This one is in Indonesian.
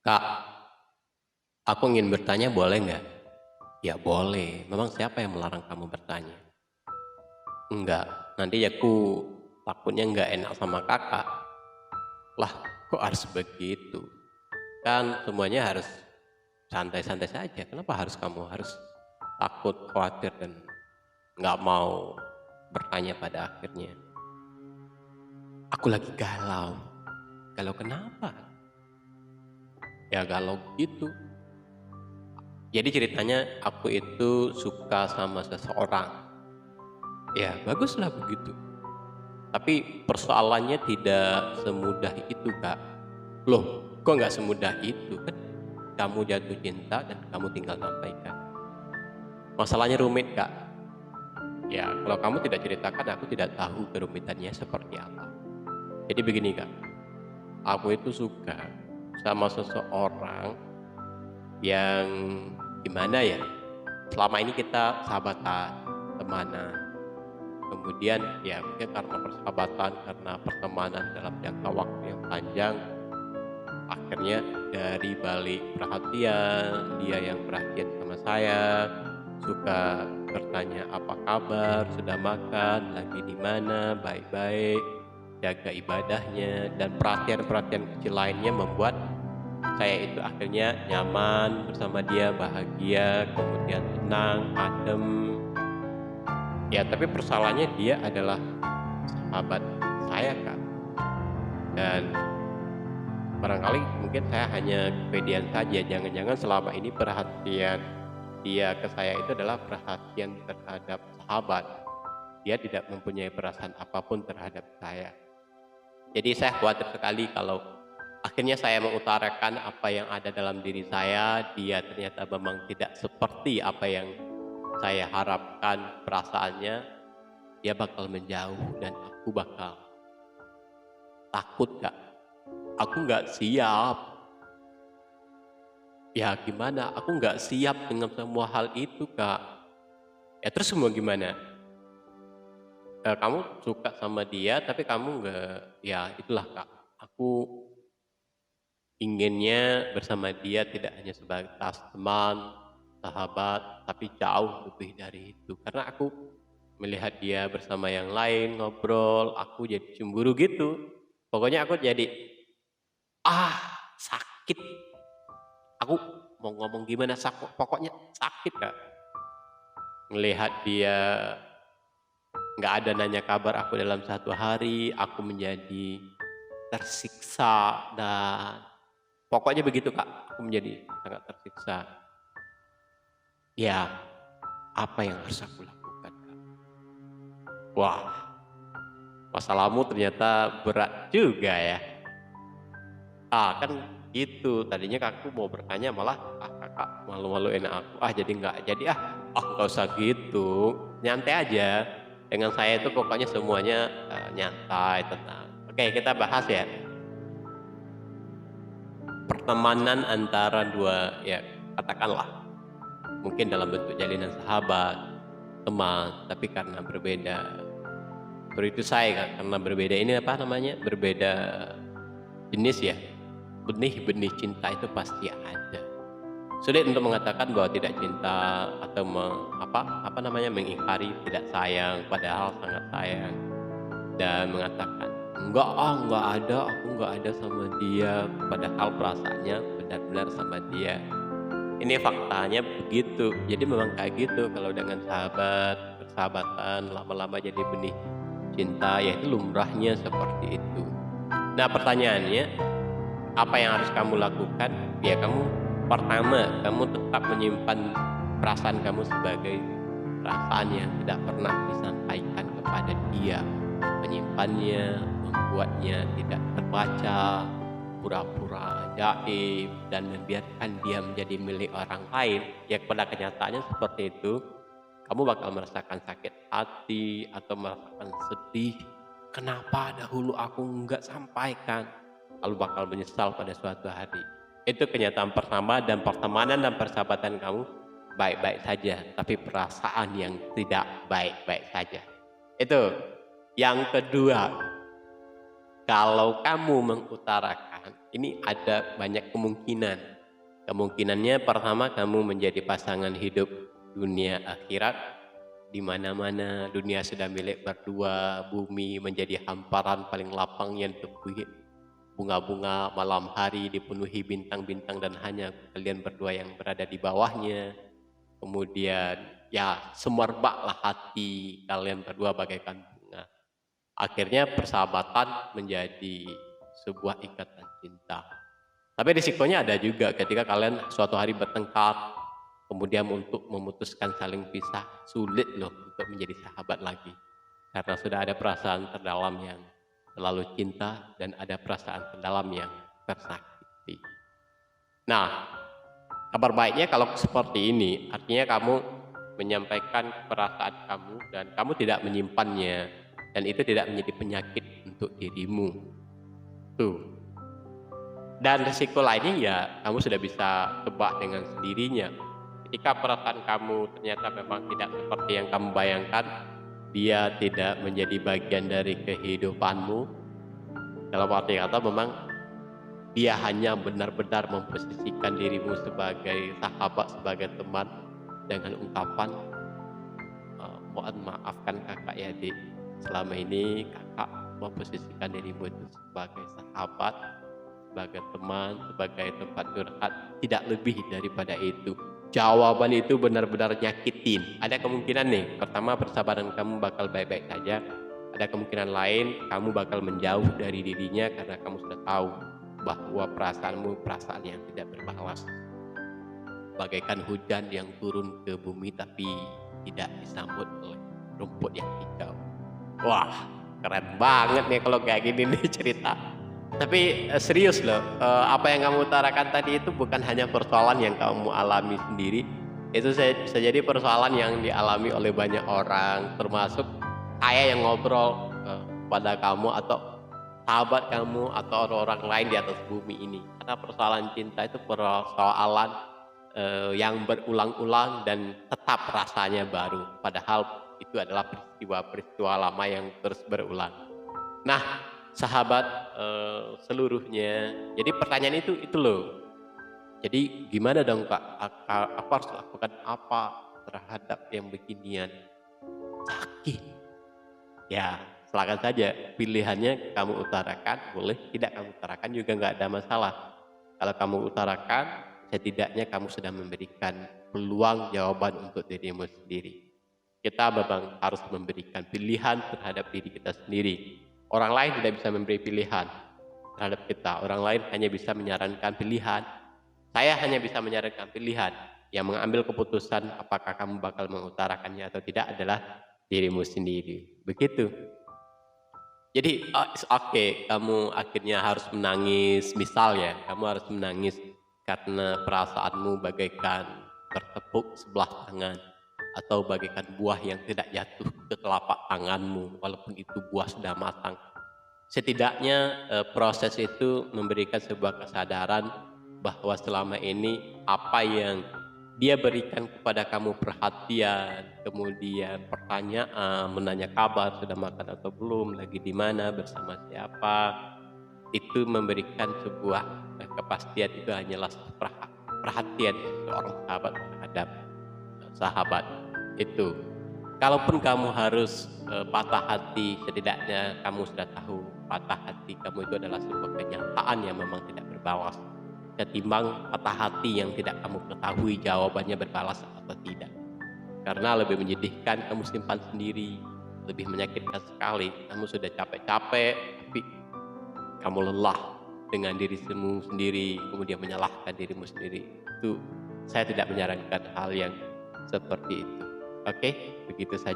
Kak, aku ingin bertanya boleh nggak? Ya boleh, memang siapa yang melarang kamu bertanya? Enggak, nanti aku takutnya nggak enak sama kakak. Lah, kok harus begitu? Kan semuanya harus santai-santai saja. Kenapa harus kamu harus takut, khawatir, dan nggak mau bertanya pada akhirnya? Aku lagi galau. Galau kenapa? Ya galau gitu. Jadi ceritanya aku itu suka sama seseorang. Ya baguslah begitu. Tapi persoalannya tidak semudah itu, Kak. Loh, kok nggak semudah itu? Kan kamu jatuh cinta dan kamu tinggal sampaikan. Masalahnya rumit, Kak. Ya, kalau kamu tidak ceritakan, aku tidak tahu kerumitannya seperti apa. Jadi begini, Kak. Aku itu suka sama seseorang yang gimana ya? Selama ini kita sahabatan, temanan. Kemudian ya mungkin karena persahabatan, karena pertemanan dalam jangka waktu yang panjang, akhirnya dari balik perhatian, dia yang perhatian sama saya, suka bertanya apa kabar, sudah makan, lagi di mana, baik-baik, jaga ibadahnya, dan perhatian-perhatian kecil lainnya membuat saya itu akhirnya nyaman bersama dia, bahagia, kemudian tenang, adem. Ya, tapi persoalannya dia adalah sahabat saya, Kak. Dan barangkali mungkin saya hanya kepedean saja, jangan-jangan selama ini perhatian dia ke saya itu adalah perhatian terhadap sahabat. Dia tidak mempunyai perasaan apapun terhadap saya. Jadi saya khawatir sekali kalau akhirnya saya mengutarakan apa yang ada dalam diri saya, dia ternyata memang tidak seperti apa yang saya harapkan perasaannya, dia bakal menjauh dan aku bakal takut, Kak. Aku nggak siap. Ya gimana, aku nggak siap dengan semua hal itu, Kak. Ya terus mau gimana? Kamu suka sama dia tapi kamu nggak, ya itulah, Kak. Aku inginnya bersama dia tidak hanya sebatas teman, sahabat, tapi jauh lebih dari itu. Karena aku melihat dia bersama yang lain, ngobrol, aku jadi cemburu gitu. Pokoknya aku jadi, sakit. Aku mau ngomong gimana, pokoknya sakit, Kak. Ngelihat dia nggak ada nanya kabar aku dalam satu hari, aku menjadi tersiksa dan pokoknya begitu, Kak. Aku menjadi sangat tersiksa. Ya, apa yang harus aku lakukan, Kak? Wah, masalahmu ternyata berat juga ya. Kan gitu, tadinya aku mau bertanya malah, Kakak malu-maluin aku, jadi nggak jadi ah. Nggak usah gitu, nyantai aja. Dengan saya itu pokoknya semuanya, nyantai, tenang. Oke, kita bahas ya, pertemanan antara dua ya katakanlah mungkin dalam bentuk jalinan sahabat, teman, tapi karena berbeda. Seperti itu saya, Kak, karena berbeda ini apa namanya, berbeda jenis ya, benih-benih cinta itu pasti ada. Sulit untuk mengatakan bahwa tidak cinta atau apa namanya, mengingkari tidak sayang, padahal sangat sayang. Dan mengatakan, enggak ada, aku enggak ada sama dia." Padahal perasaannya benar-benar sama dia. Ini faktanya begitu. Jadi memang kayak gitu kalau dengan sahabat, persahabatan, lama-lama jadi benih cinta, ya itu lumrahnya seperti itu. Nah pertanyaannya, apa yang harus kamu lakukan? Ya kamu pertama, kamu tetap menyimpan perasaan kamu sebagai perasaan yang tidak pernah disampaikan kepada dia. Menyimpannya, membuatnya tidak terbaca, pura-pura gaib, dan membiarkan dia menjadi milik orang lain. Ya pada kenyataannya seperti itu, kamu bakal merasakan sakit hati atau merasakan sedih. Kenapa dahulu aku nggak sampaikan? Lalu bakal menyesal pada suatu hari. Itu kenyataan pertama, dan pertemanan dan persahabatan kamu baik-baik saja, tapi perasaan yang tidak baik-baik saja. Itu. Yang kedua, kalau kamu mengutarakan, utarakan. Ini ada banyak kemungkinan. Kemungkinannya pertama kamu menjadi pasangan hidup dunia akhirat, di mana-mana dunia sudah milik berdua, bumi menjadi hamparan paling lapang yang dipenuhi bunga-bunga, malam hari dipenuhi bintang-bintang dan hanya kalian berdua yang berada di bawahnya. Kemudian ya semerbaklah hati kalian berdua bagaikan bunga. Akhirnya persahabatan menjadi sebuah ikatan cinta. Tapi risikonya ada juga ketika kalian suatu hari bertengkar, kemudian untuk memutuskan saling pisah, sulit loh untuk menjadi sahabat lagi. Karena sudah ada perasaan terdalam yang terlalu cinta dan ada perasaan terdalam yang tersakiti. Nah, kabar baiknya kalau seperti ini, artinya kamu menyampaikan perasaan kamu dan kamu tidak menyimpannya, dan itu tidak menjadi penyakit untuk dirimu. Tuh. Dan risiko lainnya ya kamu sudah bisa tebak dengan sendirinya. Ketika perasaan kamu ternyata memang tidak seperti yang kamu bayangkan, dia tidak menjadi bagian dari kehidupanmu, dalam arti kata memang dia hanya benar-benar memposisikan dirimu sebagai sahabat, sebagai teman, dengan ungkapan mohon maafkan kakak ya Dik, selama ini kakak memposisikan dirimu itu sebagai sahabat, sebagai teman, sebagai tempat curhat, tidak lebih daripada itu. Jawaban itu benar-benar nyakitin. Ada kemungkinan nih, pertama persahabatan kamu bakal baik-baik saja. Ada kemungkinan lain, kamu bakal menjauh dari dirinya karena kamu sudah tahu bahwa perasaanmu perasaan yang tidak berbalas. Bagaikan hujan yang turun ke bumi tapi tidak disambut oleh rumput yang hijau. Wah, keren banget nih kalau kayak gini nih cerita. Tapi serius loh, apa yang kamu utarakan tadi itu bukan hanya persoalan yang kamu alami sendiri. Itu bisa jadi persoalan yang dialami oleh banyak orang, termasuk saya yang ngobrol pada kamu atau sahabat kamu atau orang-orang lain di atas bumi ini. Karena persoalan cinta itu persoalan yang berulang-ulang dan tetap rasanya baru. Padahal itu adalah peristiwa-peristiwa lama yang terus berulang. Nah, sahabat seluruhnya, jadi pertanyaan itu loh. Jadi gimana dong Kak? Aku harus lakukan apa terhadap yang beginian? Sakit. Ya, silakan saja. Pilihannya kamu utarakan, boleh tidak kamu utarakan juga nggak ada masalah. Kalau kamu utarakan, setidaknya kamu sudah memberikan peluang jawaban untuk dirimu sendiri. Kita memang harus memberikan pilihan terhadap diri kita sendiri. Orang lain tidak bisa memberi pilihan terhadap kita. Orang lain hanya bisa menyarankan pilihan. Saya hanya bisa menyarankan pilihan. Yang mengambil keputusan apakah kamu bakal mengutarakannya atau tidak adalah dirimu sendiri. Begitu. Jadi oke, kamu akhirnya harus menangis. Misal ya, kamu harus menangis karena perasaanmu bagaikan bertepuk sebelah tangan, atau bagaikan buah yang tidak jatuh ke telapak tanganmu walaupun itu buah sudah matang. Setidaknya proses itu memberikan sebuah kesadaran bahwa selama ini apa yang dia berikan kepada kamu, perhatian, kemudian pertanyaan, menanya kabar, sudah makan atau belum, lagi di mana, bersama siapa, itu memberikan sebuah kepastian. Itu hanyalah perhatian seorang sahabat terhadap sahabat itu. Kalaupun kamu harus patah hati, setidaknya kamu sudah tahu patah hati kamu itu adalah sebuah kenyataan yang memang tidak berbalas, ketimbang patah hati yang tidak kamu ketahui jawabannya berbalas atau tidak. Karena lebih menyedihkan kamu simpan sendiri, lebih menyakitkan sekali. Kamu sudah capek-capek tapi kamu lelah dengan dirimu sendiri, kemudian menyalahkan dirimu sendiri. Itu saya tidak menyarankan hal yang seperti itu. Oke, begitu saja.